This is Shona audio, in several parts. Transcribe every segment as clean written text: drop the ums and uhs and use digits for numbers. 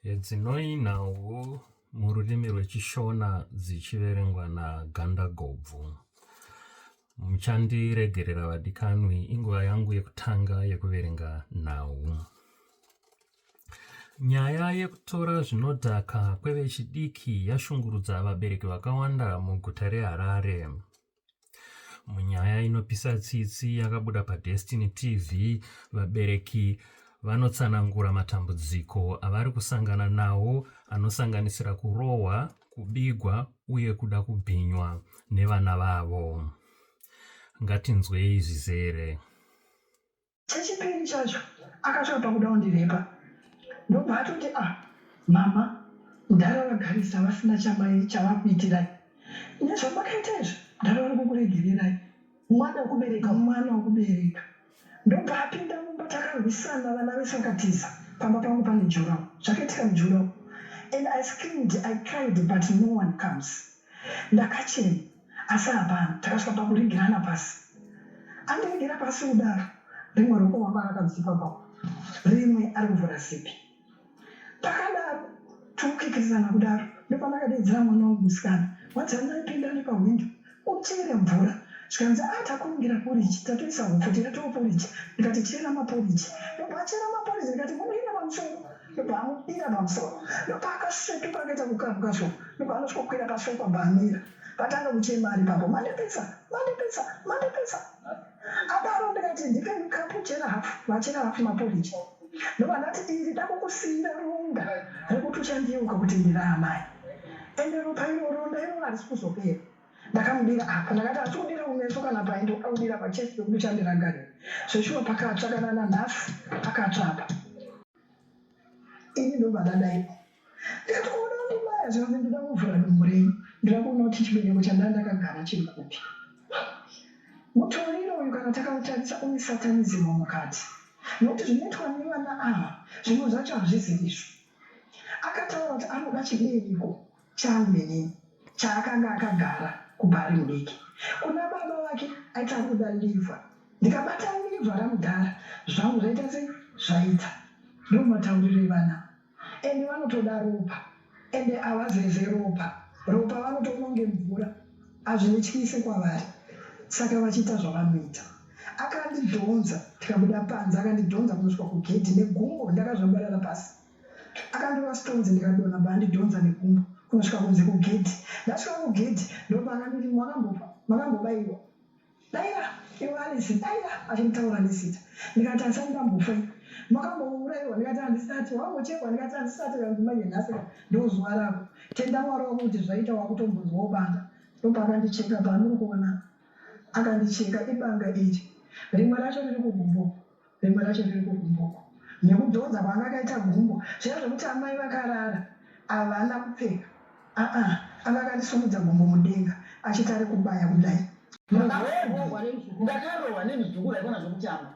Zvirimunhau mururimi rwechishona dzichiverengwa naGandagobvu. Muchandiregerera vadikanwi, inguva yangu yekutanga yekuverenga nhau. Nyaya yekutora zvinodhaka kwevechidiki yashungurudza vabereki vakawanda muguta reHarare. Munyaya inopisa tsitsi yakabuda paDestiny TV, vabereki vanotsanangura matambudziko avari kusangana nawo anosanganisira kurohwa, kubigwa uye kuda kubhinywa nevana vavo. Ngatinzwei zvizere. Chechipiri chacho akasvika pakuda kundirepa. Ndobva atoti mama ndakavagarisa vasina chavakuitirai. Ine zvamakaita izvo ndakava kukuregererai. Mwana wokubereka. Ndobva apinda mumba takarwisana, vana vese vakatiza. Pamba pangu pane jurawo. Zvakaitika mujurawo. And I screamed, I cried, but no one comes. Ndakachema asi hapana. Takasvika pakuregerana pasi. Andiregera pasi kudaro. Rimwe ruoko wanga akadzipa papo. Rimwe ari kuvhura sipi. Pakadaro tokukikirizana kudaro. Ndopandakadedzera mwana wangu musikana. Wadzana aipinda nepahwindo. Utere mvura. Zvikanzi takuringira poriji, tatoisa hupfu tikatoo poriji. Ndikati chera maporiji. Ndobva achera maporiji ndikati munoira pamusoro. Ndobva amudira pamusoro. Ndobva akasvetuka akaita kukaruka svo. Ndobva anosvikokwira pashopa bamira. Patanga kuchema ari papo. Mandipesa. Adaro ndikati ndipe mukapu chera hafu. Vachera hafu maporiji. Ndobva ndati iri ndakukusinda ronda rekuti uchandiyeuka kuti ndiri amai. Ende ropa iro ronda iro harisi kuzopera. Ndakamudira apa ndakati achikudira kumeso kana paendo akudira pachesi pekuti uchandirangarira. Zveshuwa pakatsvakana nanhasi akatsvapa. Ini ndobva ndadaipo. Ndikati kuona ndimaya zvinonzi ndoda kuvhura dumbu renyu. Ndoda kuona kuti chibereko chandanga ndakagara chiri kupi. Mutoriro uyu kana takautarisa une satanizimu mukati. Nokuti zvinoitwa nevana ava zvimwe zvacho hazvizivi izvo. Akataura kuti anoda chibereko changu nenini chaakanga akagara kubva ari mudiki. Kuna baba vake aita kuda livha. Ndikabata livha ramudhara zvangu zvaita sei zvaita. Ndomatauriro evana. Ende vanotoda ropa. Ende havazeze ropa. Ropa vanotononge mvura. Hazvinityise kwavari. Saka vachiita zvavanoita. Akandidhonza tikabuda panze, akandidhonza kunosvika kugedhi negumbo ndakazvambarara pasi. Akandova stones ndikadonha bandidhonza negumbo kunosvika kunze kugedhi. Ndasvika kugedhi ndobva akanditi makambobaiwa. Daira iwe Alice, daira achimutaura nesita. Ndikati asati ndambofa. Makambouraiwa. Ndikati handisati. Wangochekwa. Ndikati handisati kanzi manje nhasi ndozuva rako. Tenda Mwari wako kuti zvaita wakutombonzwawo banga. Ndobva akandicheka paandiri kuona. Akandicheka ibanga iri. Rimwe racho riri kugumbuko. Nekudhonza kwanga akaita gumbo. Zviya zvokuti amai vakarara havana kupfeka. Anga akandisumudza gumbo mudenga achiti ari kubaya kudai. Ndakarohwa nemizukuru yaikona zvokutamba.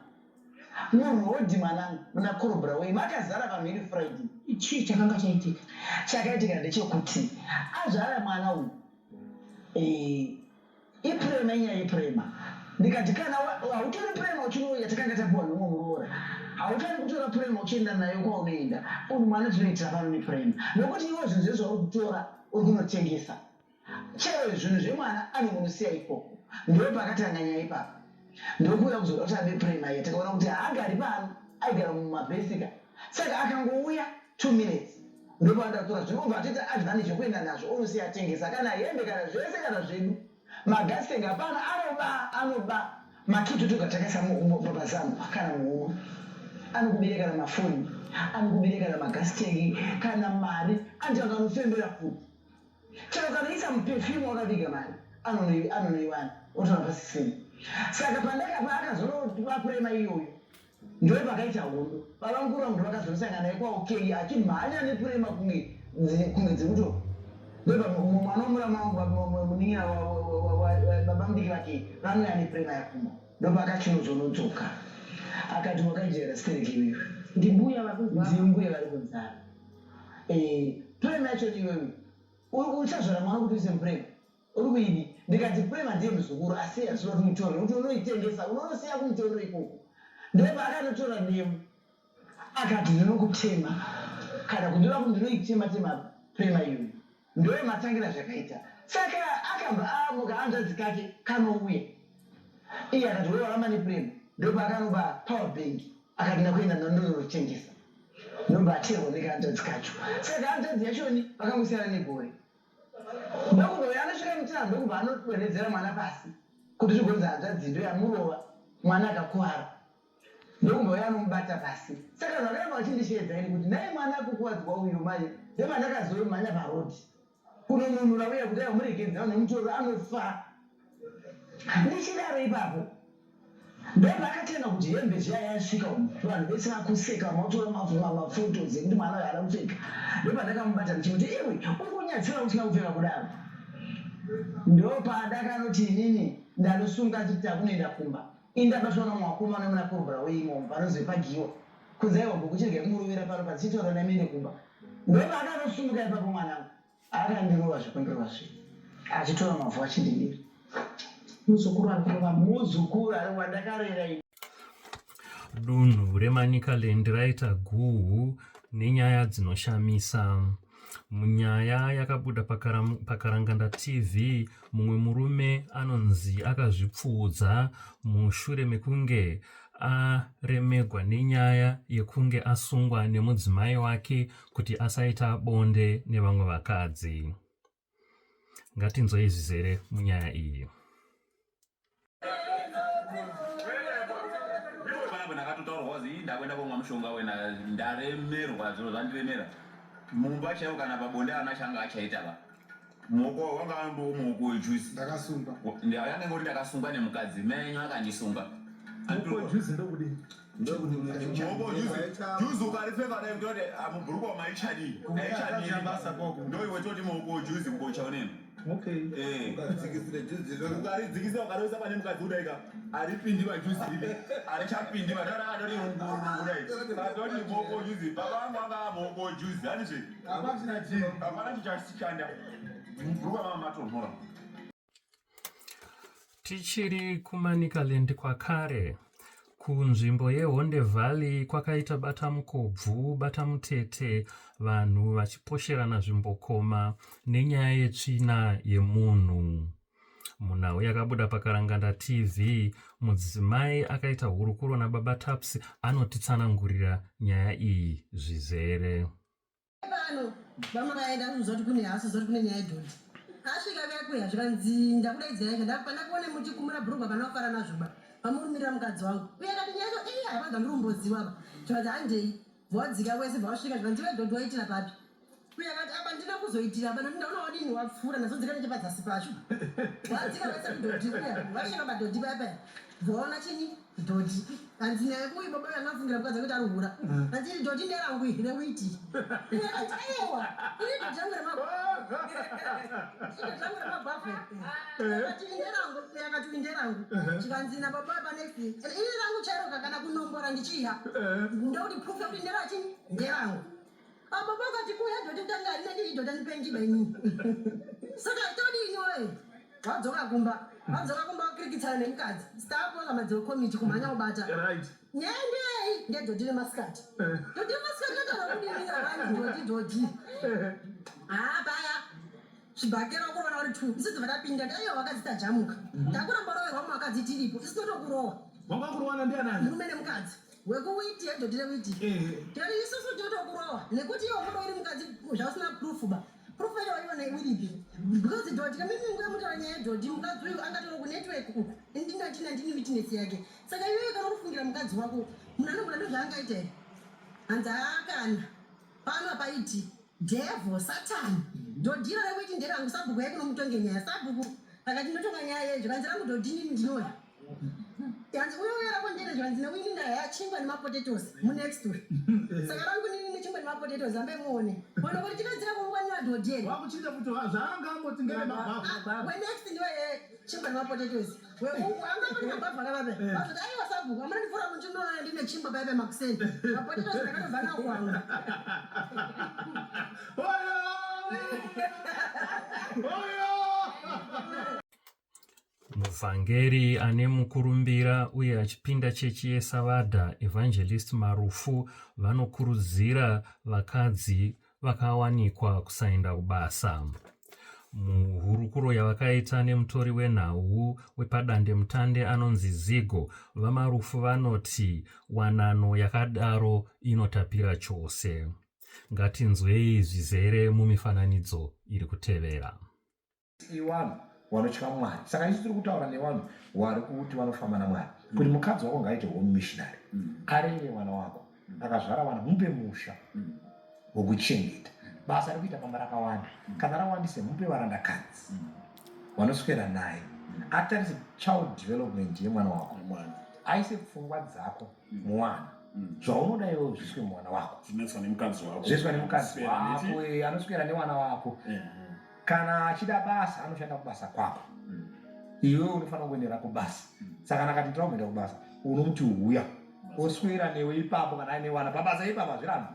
Murodhi mwanangu muna korobhura wei makazara pamhiri Friday. Chii chakanga chaitika? Chakaitika ndechekuti azvara mwana uyu. Ipurema inyaya yepurema. Ndikati kana hautori purema uchinouya yatakanga tapuwa nomwe muroora. Hautani kutora purema uchienda nayo kwaunoenda. Uni mwana tinoitira pano nepurema. Nokuti iwo zvinhu zvezvo uri kutora uri kunotengesa. Chero zvinhu zvemwana anomunosiya ikoko. Ndo pakatanga nyaya ipapo. Ndokuuya kuzoda kuti abe purema iya. Takaona kuti haagari pano, aigara mumabhesika. Saka akangouya 2 minutes. Ndo paandatora zvinobva atoita advantage yokuenda nazvo unosiya atengesa. Kana hembe kana zvese kana zvedu. Magasitenga hapana anoba makitu tukatakaisa mubabazamu kana muhuma. Anokubereka na mafoni, anokubereka na magasitengi kana mari, anjanga anofembera futi. Chero kanaisa muperfume wakaviga mari, anonoiwana, otona pasisini. Saka pandakapa akazonoba purema iyoyo, ndo pakaita hondo. Baba mukuru vangu vakazosangana naye kwaokei achimhanya nepurema kunge dzekuto. Ndoba mwana womurama wangu muningira baba mudiki vake vanouya nepurema yakuma. Ndoba akachinozonodzoka. Akati wakaijera stereki iwewe. Ndimbuya vari kunzara. Purema yacho ni iwewe. Uchazvara mwana kuti uise mupurema. Uri kuidi. Ndikati purema ndiye muzukuru asi hazvinoda kumutora. Kuti unoitengesa unonosiya kumutoro ikoko. Ndoba akanotora nemu. Akati ndinokutema. kana kundira kundinoitima prema iyoyo ndoyo matangira zvakaita saka akabva amuka hanzvadzi kake kanouya iye akati wewaramba neprema ndopa akanoba power bank akatinda kuenda nandonotengesa ndoba acherwa nekahanzvadzi kacho saka hanzvadzi yachoni vakangosiyana negore ndokubva anosvika mutana ndokubva anodonhedzera mwana pasi kuti zvigonzi hanzvadzi ndo yamurova mwana akakuwara ndokubva anomubata pasi saka zvakaramba vachindisvedza ini kuti nai mwana akukuwadzwa uyu mai ndepandakazomhanya parodhi kunonunura uye kuti amuregedza nemutororo anofa nechidaro ipapo ndobva akatenga kuti hembe zviya yasvika umu vanhu vese vakuseka matora mafotos ekuti mwana uyo aramupfeka ndopandakamubata ndichikuti iwe uri kunyatsira usina kupfeka kudaro ndopandakanoti inini ndanosunga chiti takunoenda kumba indabatwa namwakomana muna korobhora weimomo panozve pagiwa kunzaiwa bhukuchirege kumuruvira pano pachitora namine kumba ndopa akanosunga ipapo mwanangu akandirova zvekundirova zve achitora mavhu achindimira muzukuru arikurova muzukuru ari wandakarera ini Dunhu remanyikaland raita guhu nenyaya dzinoshamisa. Munyaya yakabuda pakaranganda TV, mumwe murume anonzi akazvipfuudza mushure mekunge aremegwa nenyaya yekunge asungwa nemudzimai wake kuti asaita bonde nevamwe vakadzi. Ngatinzwei zvizere munyaya iyi. Ndakwenda komwa mushonga wena ndaremerwa zviro zvandiremera mumba chaiwo kana pabonde ana changa achaita ba muoko wanga ndo muoko wejuice ndakasunga yange ngoti ndakasungwa nemukadzi menyu akandisunga muoko juice ndokudi muoko juice ukaripfeka dai kuti amubhuruka wamaichadi basa kwako ndo iwe toti muoko juice ngochaoneni okay ukaridzikisa ukaroisa pane mukadzi udaika aripindiwa juice ribe arichapindiwa dara adori kudai kadoti muoko juice baba vangu anga muoko juice hanizve apachina chii apana chichashanda mubhuruka mama matonhora. Tichiri kumanyikaland kwakare, kunzvimbo yeHonde Valley kwakaita batamukobvu batamutete, vanhu vachiposherana zvimbokoma nenyaya yetsvina yemunhu. Munhau yakabuda pakaranganda TV, mudzimai akaita hurukuro nababa Taps anotitsanangurira nyaya iyi zvizere. Vanhu vamakaenda kuzoti kune hasi zoti kune nyaya yedhodhi asvika vekuya zvikanzi ndakudaidzira ndakuona muchikumura bhurugwa panofara nazvoba pamurumirira mukadzi wangu uye akati nyacho hapanga ndurumboziwa zvikanzi handei vwadzika wese bvawasvika zvikanzi wedhodhi waitira papi uye akati apa ndina kuzoitira apa ndondaona wadini wapfuura nazodzika nechepadzasi pacho vadzika vese kudhodhi uya vasvika padhodhi paya vaona chini dhodhi kanzi naye uyu baba yanafungira mukadzi kuti ari hura kanzi dhodhi nderangu rewiti aiwa ini dhodhi yangu remabhafu akati nderangu chikanzi nababa panext ini rangu chairoka kana kunombora ndichiya ndokuti proof yakuti nderachini nderangu ababa akati kuya dhodhi kutanga arina ndii dhodhi anipenjiba inini saka todini oye wadzoka kumba wakirikitsana nemukadzi stapoza madziro komiti kumhanya kubata nyendei ngedhodhi remasikati dhodhi remasikati katara kudinira dhodhi paya zvibhakera kurovana uri 2 isodzi vakapinda aiwa wakadzita jamuka takuramba roverwa mu vakadzi tiripo isinotokurowa wanga kurowana ndianani murume nemukadzi wekuwiti yedhodhi rewiti tari isusu totokurowa nekuti iwo muno uri mukadzi zvausina proof ba proof yacho waiona iripi because dhodhi kamimi nguya mutaura nyaya yedhodhi mukadzi uyu angatoro kunetwork uku ndini witness yake saka iwewe kana kufungira mukadzi wako munhu anogona ndozvaangaita here hanzi akana pano apaiti devil satan dhodhi rarewiti nderangu sabhuku yake nomutonge nyaya sabhuku akati ndotonga nyaya yezvo kanzi rangu dhodhi nini ndinona yanzi uyo rako ndene zvanzi newini ndaya chingwa nemapotatoes munext story saka rangu nini nechingwa nemapotatoes ambe muone ona kuti chikadzira kungwanira dhodhi here wakuchinja kuti zvaanga amboti ngere mabhafu wenext ndiwe chingwa nemapotatoes anga mabhafu akavape azoti aiwa sabhuku amuna ndifura munchinoona ndine chingwa paipe makuseni mapotatoes akatobva nawo kwanga muvhangeri ane mukurumbira uye achipinda chechi yesavadha Evangelist Marufu vanokurudzira vakadzi vakawanikwa kusaenda kubasa. Muhurukuro yavakaita nemutori wenhau wepadandemutande anonzi Zigo, vaMarufu vanoti wanano yakadaro inotapira chose. Ngatinzwei zvizere mumifananidzo iri kutevera. Iwanhu vanotya Mwari. Saka isi tiri kutaura nevanhu vari kuti vanofamba naMwari. Kuti mukadzi wako ngaite home missionary. Arere mwana wako. Akazvara vana mupe musha wokuchengeta. Basa rekuita pamba rakawanda. Kana rawandise mupe varandakadzi. Vanoswera naye. Atarise child development yemwana wako. Aise pfungwa dzako muwana. Zvaunoda iwe zviswe mwana wako. Zvinoiswa nemukadzi wako. Zviswa nemukadzi wako anoswera newana wako. Kana achida basa anoshanda kubasa kwako. Iwe unofanira kuendera kubasa. Saka nakati ndira kuenda kubasa unomuti uya oswera newe ipapo kana aine wana pabasa ipapo zvirambo.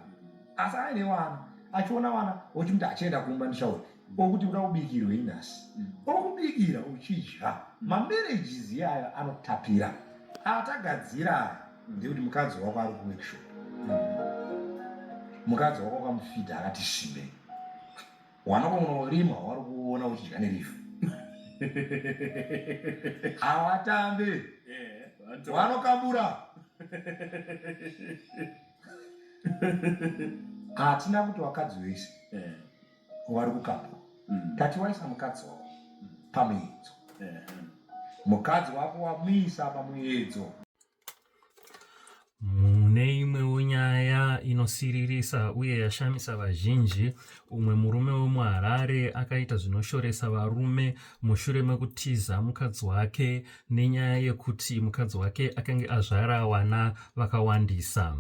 Asi aine wana achiona wana ochimuti achienda kumba ndishauri okuti uda kubikirwe inasi. Okubikira uchidya. Mamarriages aya anotapira. Atagadzira ndekuti mukadzi wako ari kuworkshop. Mukadzi wako akamufidha akati shimbe. Wanokunorima wari kuona uchidya nerifu. Avatambe vanokabura. Hatina kuti wakadzi wese vari kukabura. Tati waisa mukadzi wako pamuedzo. Mukadzi wako wamuisa pamuedzo. Mune imwewo nyaya inosiririsa uye yashamisa vazhinji, umwe murume wemuHarare akaita zvinoshoresa varume mushure mekutiza mukadzi wake nenyaya yekuti mukadzi wake akanga azvara vana vakawandisa.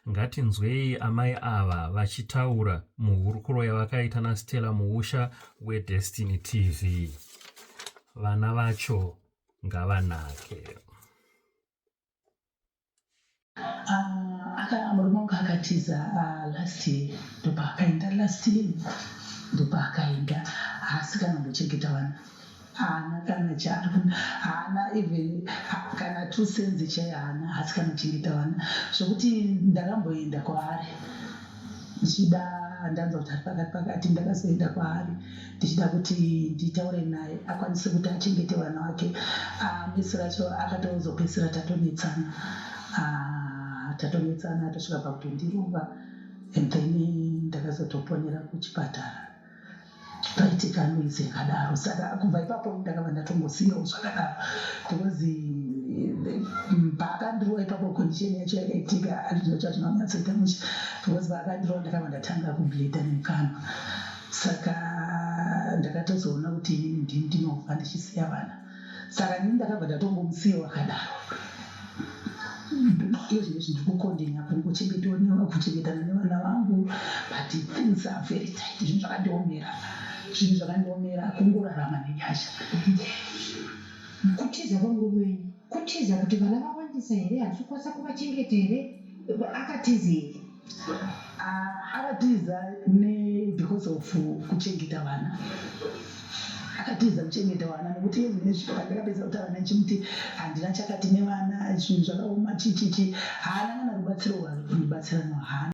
Ngatinzwei amai ava vachitaura muhurukuro yavakaita naStella Muusha weDestiny TV. Vana vacho ngavanake. Murume wangu akatiza last year ndopa akaenda asi kana mbochengeta vana haana kana charo haana even kana 2 cents chaiyo haana asi kana chengeta vana zvokuti ndakamboenda kwaari ndichida ndanzwa kuti ari pakati ndakazoenda kwaari ndichida kuti nditaure naye akwanise kuti achengete vana vake. Misi racho akatozopedzisira tatonetsana tasvika pakutondiruva and then ndakazotoponera kuchipatara. Paitika noise yakadaro saka kubva ipapo ndakava ndatongosiyawo zvakadaro because paakandirowa ipapo condition yacho yakaitika handinocha zvinonyatsoita musha because paakandirowa ndakava ndatanga kubhledha nemukanwa saka ndakatozoona kuti ndinobva ndichisiya vana saka nini ndakabva ndatongomusiyawo akadaro. Iyo zvinhu zviri kukondenya kuchengetana nevana vangu but things are very tight. Zvinhu zvakandiomera kungorarama nenyasha. Kutiza kwangurume wenyu kutiza kuti vana vawandisa here handisi kukwanisa kuvachengeta here akatizei? Akatiza because of kuchengeta vana. Akatiza kuchengeta vana nekuti zvimwe zvino ndakapedza kutaura naye chimuti handina chakati nevana zvinhu zvakaoma chichichi haana kana rubatsiro rwarikundibatsira nawo haana.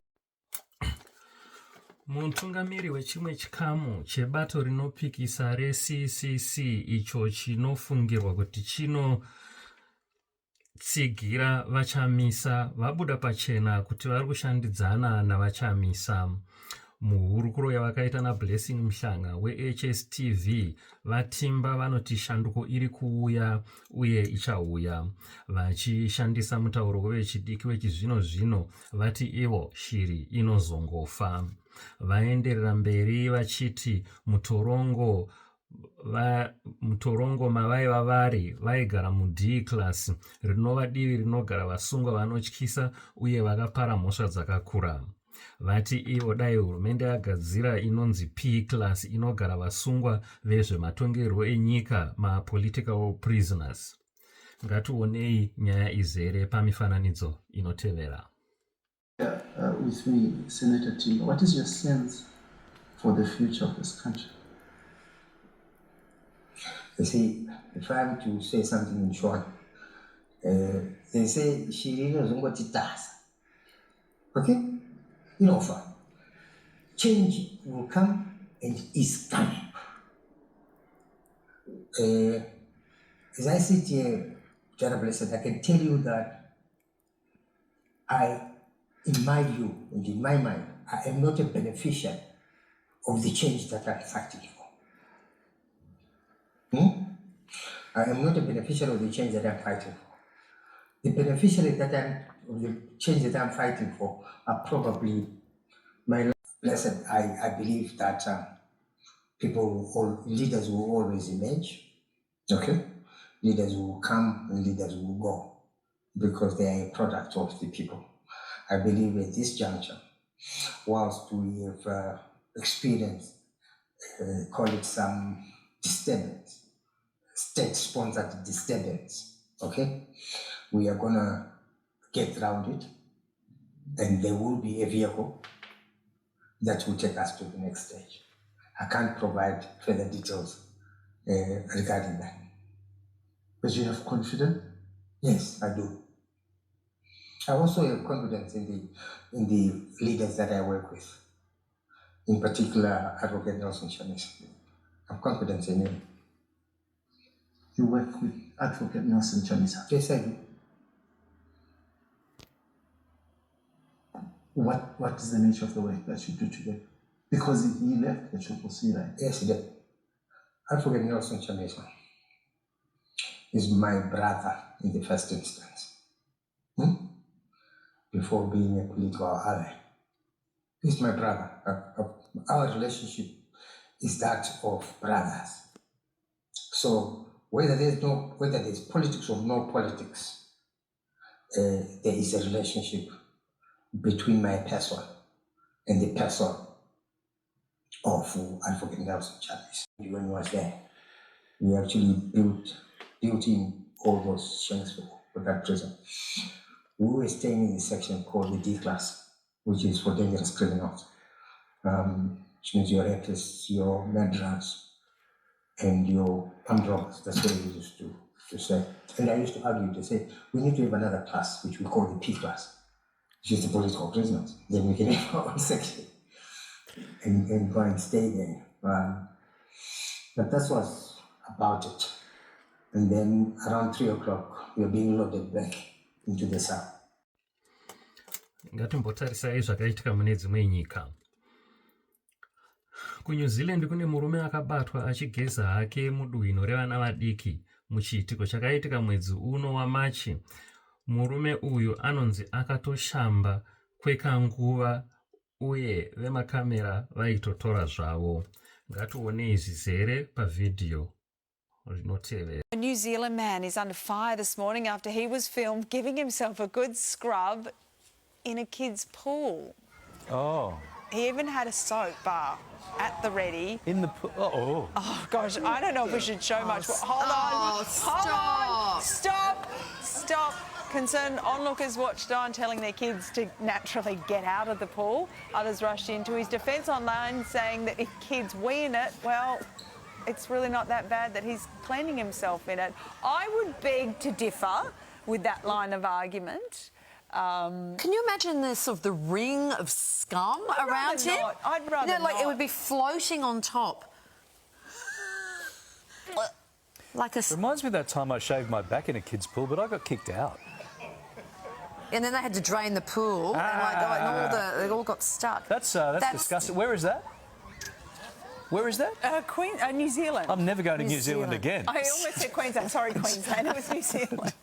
Mutungamiri wechimwe chikamu chebato rinopikisa reCCC icho chinofungirwa kuti chinotsigira vachamisa vabuda pachena kuti vari kushandidzana navachamisa. Muhurukuro yavakaita naBlessing Mhlanga weHSTV vatimba vanoti shanduko iri kuuya uye ichauya. Vachishandisa mutauro wevechidiki wechizvino zvino vati ivo shiri inozongofa. Vaenderera mberi vachiti mutorongo mavaiva vari vaigara muD class rinova divi rinogara vasungwa vanotyisa uye vakapara mhosva dzakakura. Vati ivo dai hurumende yagadzira inonzi P class inogara vasungwa vezvematongerwo enyika mapolitical prisoners. Ngatiwonei nyaya izere pamifananidzo inotevera. With me, Senator Timber, what is your sense for the future of this country? You see, if I'm to say something in short, they say Shirino Zungotitasa. Okay? You know, fun. Change will come and is coming. As I sit here, Jana Blessed, I can tell you that in my view and in my mind, I am not a beneficiary of the change that I'm fighting for. I am not a beneficiary of the change that I'm fighting for. The beneficiaries of the change that I'm fighting for are probably my blessed. I believe that leaders will always emerge. Okay, leaders will come and leaders will go because they are a product of the people. I believe at this juncture, whilst we have experienced, call it some disturbance, state-sponsored disturbance, okay? We are gonna get around it, and there will be a vehicle that will take us to the next stage. I can't provide further details regarding that. But you have confidence? Yes, I do. I also have confidence in the leaders that I work with, in particular Advocate Nelson Chamisa. I have confidence in him. You work with Advocate Nelson Chamisa? Yes, I do. What is the nature of the work that you do today? Because he left the Triple C, right? Yes, he did. Advocate Nelson Chamisa is my brother in the first instance. Before being a political ally. He's my brother. Our relationship is that of brothers. So whether there's politics or no politics, there is a relationship between my person and the person of Advocate Nelson Chamisa. When he was there, we actually built in all those shanks for that prison. We were staying in the section called the D class, which is for dangerous criminals, which means your rapists, your murderers, and your armed robbers. That's what we used to say. And I used to argue to say, we need to have another class, which we call the P class, which is the political prisoners. Then we can have our own section and go and stay there. But that was about it. And then around 3 o'clock, we were being loaded back into the cell. Ngatimbotarisai zvakaitika mune dzimwe nyika. KuNew Zealand kune murume akabatwa achigeza hake muduhino revana vadiki muchiitiko chakaitika mwedzi uno waMachi. Murume uyu anonzi akatoshamba kwekanguva uye vemakamera vaitotora zvavo. Ngatione izvi zere pavidhio. A New Zealand man is under fire this morning after he was filmed giving himself a good scrub in a kid's pool. Oh. He even had a soap bar at the ready. In the pool? Oh. Oh, gosh, I don't know if we should show much. Hold on. Stop. Concerned onlookers watched on, telling their kids to naturally get out of the pool. Others rushed into his defence online, saying that if kids wee in it, well, it's really not that bad that he's cleaning himself in it. I would beg to differ with that line of argument. Can you imagine the ring of scum around him? I'd rather not. It would be floating on top. Reminds me of that time I shaved my back in a kid's pool, but I got kicked out. And then they had to drain the pool, and they all got stuck. That's disgusting. Where is that? Where is that? New Zealand. I'm never going to New Zealand again. I almost said Queensland. Sorry, Queensland. It was New Zealand.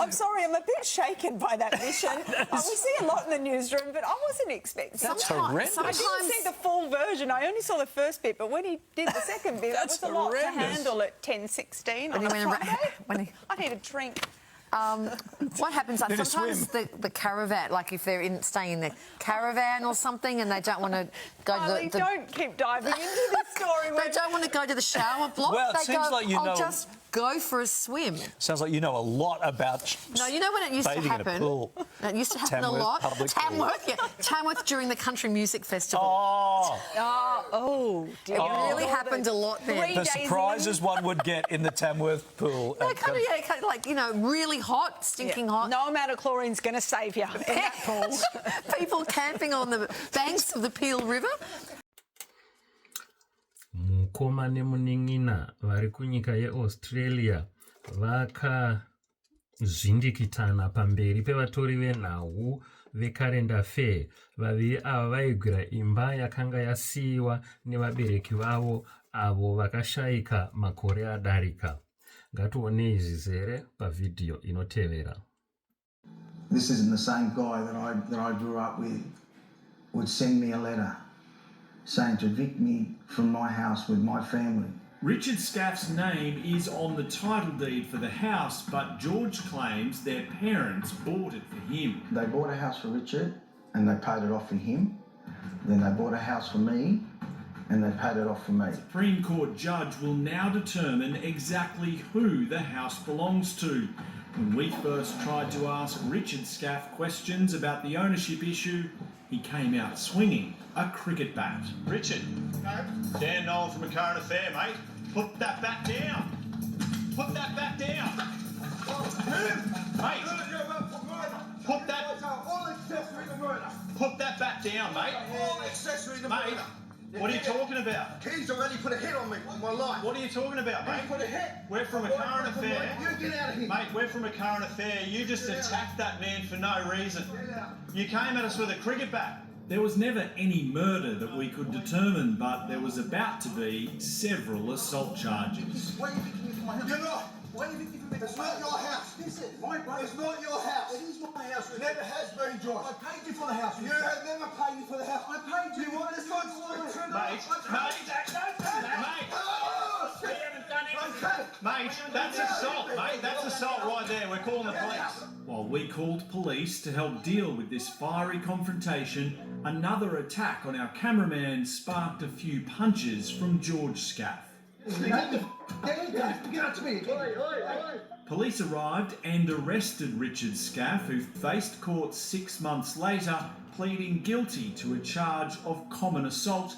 I'm sorry, I'm a bit shaken by that mission. We see a lot in the newsroom, but I wasn't expecting that. That's horrendous. I didn't see the full version. I only saw the first bit, but when he did the second bit, that was a lot to handle at 10:16 on a Friday. I need a drink. What happens? Sometimes the caravan, like if they're staying in the caravan or something, and they don't want to go to the. Don't keep diving into this story. They don't want to go to the shower block. Well, it they seems go, like you know. I'll just go for a swim. Sounds like you know a lot about No, you know when it used to bathing in a happen? pool. It used to happen Tamworth a lot. Public Pool. Tamworth during the Country Music Festival. Dear. It really happened a lot then. The surprises one would get in the Tamworth pool. No, kind of like, you know, really hot, stinking hot. No amount of chlorine's going to save you in that pool. People camping on the banks of the Peel River. Mukoma nemuning'ina vari kunyika yeAustralia vakazvindikitana pamberi pevatori venhau veCalendar Fair. Vaviri ava vaigwira imba yakanga yasiyiwa nevabereki vavo avo vakashayika makore adarika. Ngatione izvi zere pavhidhiyo inotevera. This isn't the same guy that I grew up with. Would send me a letter saying to evict me from my house with my family. Richard Scaff's name is on the title deed for the house, but George claims their parents bought it for him. They bought a house for Richard and they paid it off for him. Then they bought a house for me and they paid it off for me. Supreme Court judge will now determine exactly who the house belongs to. When we first tried to ask Richard Scaff questions about the ownership issue, he came out swinging a cricket bat. Richard, Dan Nolan from a Current Affair, mate. Put that bat down. Put that bat down. Mate, put that. Put that bat down, mate. All accessory to Mate, murder. what are you talking about? He's already put a hit on me, on my life. What are you talking about, mate? He put a hit. We're from a Current Affair. You get out of here. Mate, we're from a Current Affair. You just attacked that man for no reason. You came at us with a cricket bat. There was never any murder that we could determine, but there was about to be several assault charges. Why are you thinking it's my house? You're not. Why are you thinking it's not your house? Listen, it's not your house. It is my house. It never has been, Josh. I paid you for the house. You have never paid me for the house. I paid you. You want this one? Mate, that's assault, mate. That's assault right there. We're calling the police. While we called police to help deal with this fiery confrontation, another attack on our cameraman sparked a few punches from George Scaff. Get up to me. Police arrived and arrested Richard Scaff, who faced court 6 months later, pleading guilty to a charge of common assault